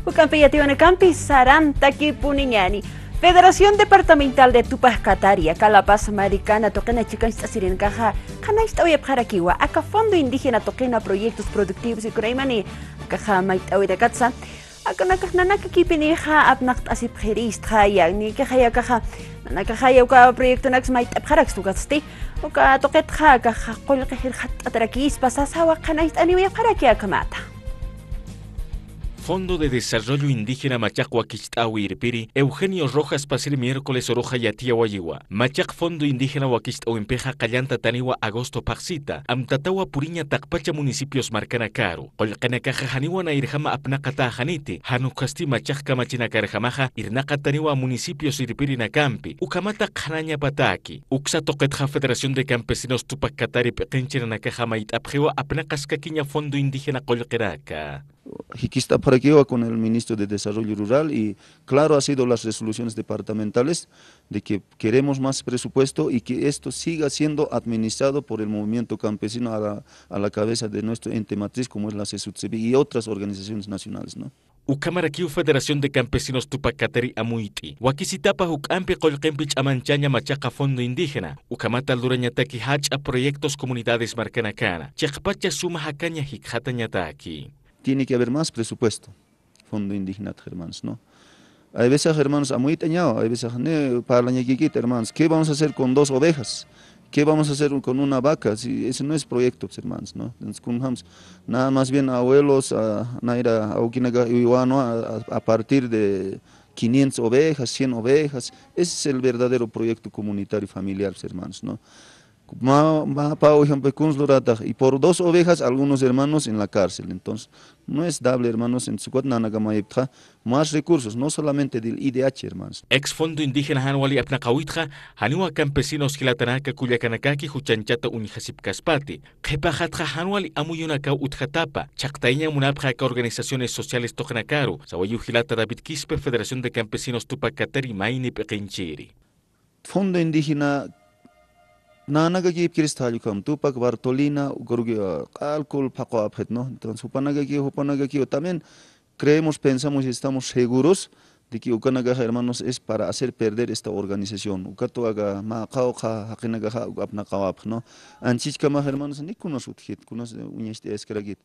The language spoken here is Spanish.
Ucampiyatiwana Campi Saranta Kipuniñani. Federación Departamental de Tupac Cataria, Calapaz Americana, Toquena Chica Sirin Caja, Canaista Oyapjarakiwa, Aka Fondo Indígena Toquena Proyectos Productivos y Curaimani, Caja Maitawi de Katsa, Akanaka Kipinija, Abnacht Asipjeris, Traya, ni Kajaya Caja, Nakajaya Uka Proyecto Nax Maitapjarax Tugasti, Uka Toquetja, Caja Colkajir Atrakis, Pasasawa, Canaista Aniwapjarakia Kamata. Fondo de Desarrollo Indígena Machac-Huaquichtawi Irpiri, Eugenio Rojas Pasir miércoles Oroja Yatia Wayiwa, Machac Fondo Indígena Huaquichtahuimpeja Callanta Taniwa Agosto Paxita, Amtatawa Puriña Tacpacha Municipios Marcana Caro, Colcanakaja Haniwana Irjama Apnacata Janiti, Hanukasti Machac Kamachina Carjamaja, Irnaca Taniwa Municipios Irpiri Nakampi, Ukamata Kanaña Pataki, Uxa Toquetja Federación de Campesinos Tupac Catari Pequenchera Nakaja Maitapjewa Apnacascaquiña Fondo Indígena Colqueraca. Jiquista para que con el ministro de Desarrollo Rural y claro ha sido las resoluciones departamentales de que queremos más presupuesto y que esto siga siendo administrado por el movimiento campesino a la cabeza de nuestro ente matriz como es la CESUTCEBI y otras organizaciones nacionales, ¿no? Ukamarakiu Federación de Campesinos Tupac Catari Amuiti, Wakisitapa Hukampi Colquempich Amanchaña Machaca Fondo Indígena, Ukamata Lurañataki Hacha Proyectos Comunidades Marcanacana, Chakpacha Suma Hacaña Hikjatañataki. Tiene que haber más presupuesto, Fondo Indígena, hermanos, ¿no? Hay veces, hermanos, a muy teñado, hay veces, para la ñequiquita, hermanos, ¿qué vamos a hacer con 2 ovejas? ¿Qué vamos a hacer con una vaca? Si ese no es proyecto, hermanos, ¿no? Entonces, nada más bien abuelos, a partir de 500 ovejas, 100 ovejas, ese es el verdadero proyecto comunitario familiar, hermanos, ¿no? Y por 2 ovejas algunos hermanos en la cárcel, entonces no es dable, hermanos, en más recursos, no solamente del IDH, hermanos. Ex Fondo Indígena Hanwali Apnakawitja, Hanua Campesinos Gilatanaka Culiacanacaki Huchanchata Unijasip Caspati, Kepajatja Hanwali Amuyunaka Utjatapa, Chactaña Munapjaka Organizaciones Sociales Tojanakaru, Sawayu Gilata David Quispe, Federación de Campesinos Tupac Catari Maini Pequenchiri. Fondo Indígena Nanaga que Kristalukam, Tupac, Bartolina, Gorgia, Alcohol, Paco Apet, ¿no? Entonces, Hupanagaki, también creemos, pensamos y estamos seguros de que Ukanaga, hermanos, es para hacer perder esta organización. Ukatuaga, Macauja, Hakinagaja, Apnakawap, ¿no? Anchichkama, hermanos, ni kunos utkit, kunos uñeste eskragit.